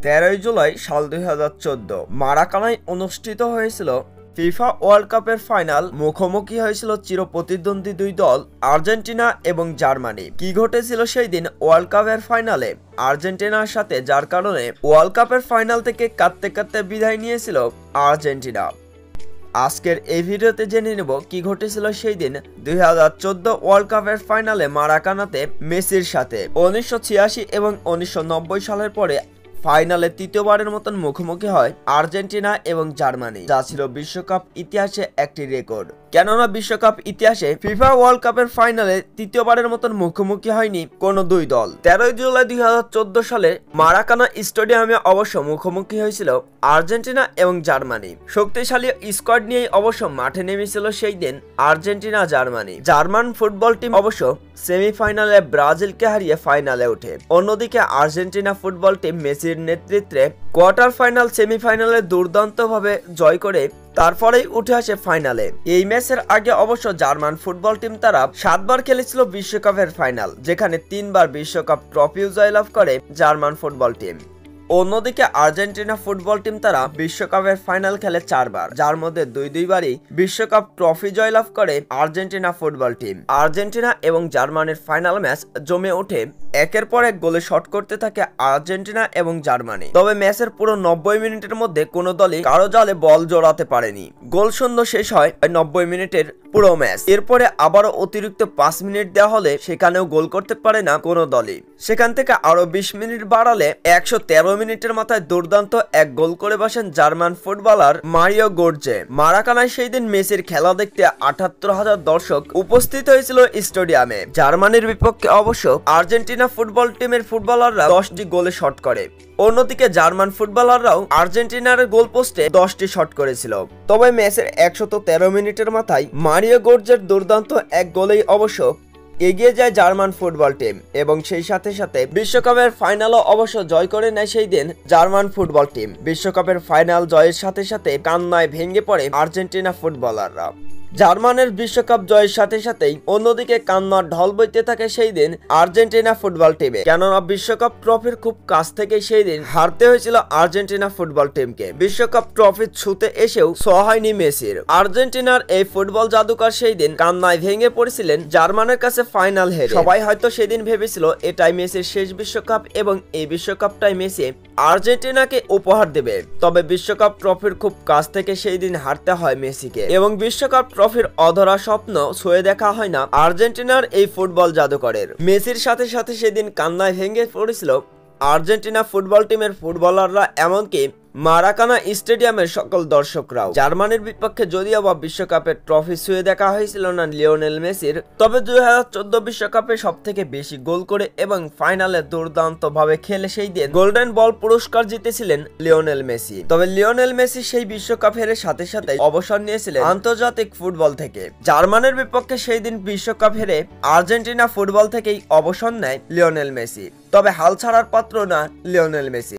13 জুলাই সাল 2014 মারাকানায় অনুষ্ঠিত হয়েছিল ফিফা ওয়ার্ল্ড কাপের ফাইনাল। মুখোমুখি হয়েছিল চিরপ্রতিদ্বন্দ্বী দুই দল আর্জেন্টিনা এবং জার্মানি। কি ঘটেছিল সেই দিন ওয়ার্ল্ড কাপের ফাইনালে আর্জেন্টিনার সাথে, যার কারণে ওয়ার্ল্ড কাপের ফাইনাল থেকে কাঁদতে কাঁদতে বিদায় নিয়েছিল আর্জেন্টিনা। আজকের এই ভিডিওতে জেনে নেব কি ঘটেছিল সেই দিন 2014 ওয়ার্ল্ড কাপের ফাইনালে মারাকানাতে মেসির সাথে। 1986 এবং 1990 সালের পরে ফাইনালে তৃতীয়বারের মতন মুখোমুখি হয় আর্জেন্টিনা এবং জার্মানি, যা ছিল বিশ্বকাপ ইতিহাসে একটি রেকর্ড। কেননা বিশ্বকাপ ইতিহাসে ফিফা ওয়ার্ল্ড কাপের ফাইনালে তৃতীয়বারের মতন মুখোমুখি হয়নি কোনো দুই দল। 13 জুলাই 2014 সালে মারাকানা স্টেডিয়ামে অবশ্য মুখোমুখি হয়েছিল আর্জেন্টিনা এবং জার্মানি। শক্তিশালী স্কোয়াড নিয়েই অবশ্য মাঠে নেমেছিল সেই দিন Argentina Germany. German football team অবশ্য সেমিফাইনালে ব্রাজিলকে হারিয়ে ফাইনালে ওঠে। অন্যদিকে আর্জেন্টিনা ফুটবল টিম মেসির নেতৃত্বে কোয়ার্টার ফাইনাল সেমিফাইনালে দুর্দান্তভাবে জয় করে তারপরেই উঠে আসে ফাইনালে। এই ম্যাচের আগে অবশ্য জার্মান ফুটবল টিম তারা 7 বার খেলেছিল বিশ্বকাপের ফাইনাল, যেখানে 3 বার বিশ্বকাপ ট্রফিও জয়লাভ করে জার্মান ফুটবল টিম। অন্যদিকে আর্জেন্টিনা ফুটবল টিম তারা বিশ্বকাপের ফাইনাল খেলে 4 বার, যার মধ্যে দুইবারই বিশ্বকাপ ট্রফি জয়লাভ করে আর্জেন্টিনা ফুটবল টিম। আর্জেন্টিনা এবং জার্মানির ফাইনাল ম্যাচ জমে ওঠে, একের পর এক গোলে শট করতে থাকে আর্জেন্টিনা এবং জার্মানি। তবে ম্যাচের পুরো 90 মিনিটের মধ্যে কোনো দলই কারো জালে বল জড়াতে পারেনি। গোল শূন্য শেষ হয় 90 মিনিটের পুরো ম্যাচ। এরপরে আবারও অতিরিক্ত 5 মিনিট দেওয়া হলে সেখানেও গোল করতে পারে না কোনো দলই। সেখান থেকে আরো 20 মিনিট বাড়ালে 113 মিনিটের মাথায় দুর্দান্ত এক গোল করে বসেন জার্মান ফুটবলার মারিও গোটজে। মারাকানায় সেই দিন মেসির খেলা দেখতে 78,000 দর্শক উপস্থিত হয়েছিল স্টেডিয়ামে। জার্মানির বিপক্ষে অবশ্য আর্জেন্টিনা ফুটবল টিমের ফুটবলাররা 10টি গোলে শট করে। অন্যদিকে জার্মান ফুটবলাররাও আর্জেন্টিনার গোল পোস্টে 10টি শট করেছিল। তবে ম্যাচের 113 মিনিটের মাথায় মারিও গোটজের দুর্দান্ত এক গোলেই অবশ্য এগিয়ে যায় জার্মান ফুটবল টিম এবং সেই সাথে সাথে বিশ্বকাপের ফাইনালও অবশ্য জয় করে নেয় সেই দিন জার্মান ফুটবল টিম। বিশ্বকাপের ফাইনাল জয়ের সাথে সাথে কান্নায় ভেঙে পড়ে আর্জেন্টিনা ফুটবলাররা। জার্মানের বিশ্বকাপ জয়ের সাথে সাথেই অন্যদিকে কান্নার ঢল বইতে থাকে সেই দিন আর্জেন্টিনা ফুটবল টিমে। কেননা বিশ্বকাপ ট্রফির খুব কাছ থেকে সেই দিন হারতে হয়েছিল আর্জেন্টিনা ফুটবল টিমকে। বিশ্বকাপ ট্রফি ছুঁতে এসেও ছোঁয়া হয়নি মেসির। আর্জেন্টিনার এই ফুটবল জাদুকর সেই দিন কান্নায় ভেঙে পড়েছিলেন জার্মানের কাছে ফাইনাল হেরে। সবাই হয়তো সেদিন ভেবেছিল এটাই মেসির শেষ বিশ্বকাপ এবং এই বিশ্বকাপটাই মেসি আর্জেন্টিনাকে উপহার দেবে। তবে বিশ্বকাপ ট্রফির খুব কাছ থেকে সেই দিন হারতে হয় মেসিকে এবং বিশ্বকাপ ট্রফির অধরা স্বপ্ন ছুঁয়ে দেখা হয় না আর্জেন্টিনার এই ফুটবল জাদুকরের। মেসির সাথে সাথে সেদিন কান্নায় ভেঙে পড়েছিল আর্জেন্টিনা ফুটবল টিমের ফুটবলাররা, এমনকি মারাকানা স্টেডিয়ামের সকল দর্শকরাও। জার্মানির বিপক্ষে যদিও বা বিশ্বকাপের ট্রফি ছুঁয়ে দেখা হয়েছিল না লিওনেল মেসির, তবে 2014 বিশ্বকাপে সব থেকে বেশি গোল করে এবং ফাইনালে দুর্দান্ত ভাবে খেলে সেই দিন গোল্ডেন বল পুরস্কার জিতেছিলেন লিওনেল মেসি। তবে লিওনেল মেসি সেই বিশ্বকাপ হেরে সাথে সাথে অবসর নিয়েছিলেন আন্তর্জাতিক ফুটবল থেকে। জার্মানির বিপক্ষে সেই দিন বিশ্বকাপ হেরে আর্জেন্টিনা ফুটবল থেকেই অবসর নেয় লিওনেল মেসি। তবে হাল ছাড়ার পাত্র না লিওনেল মেসি।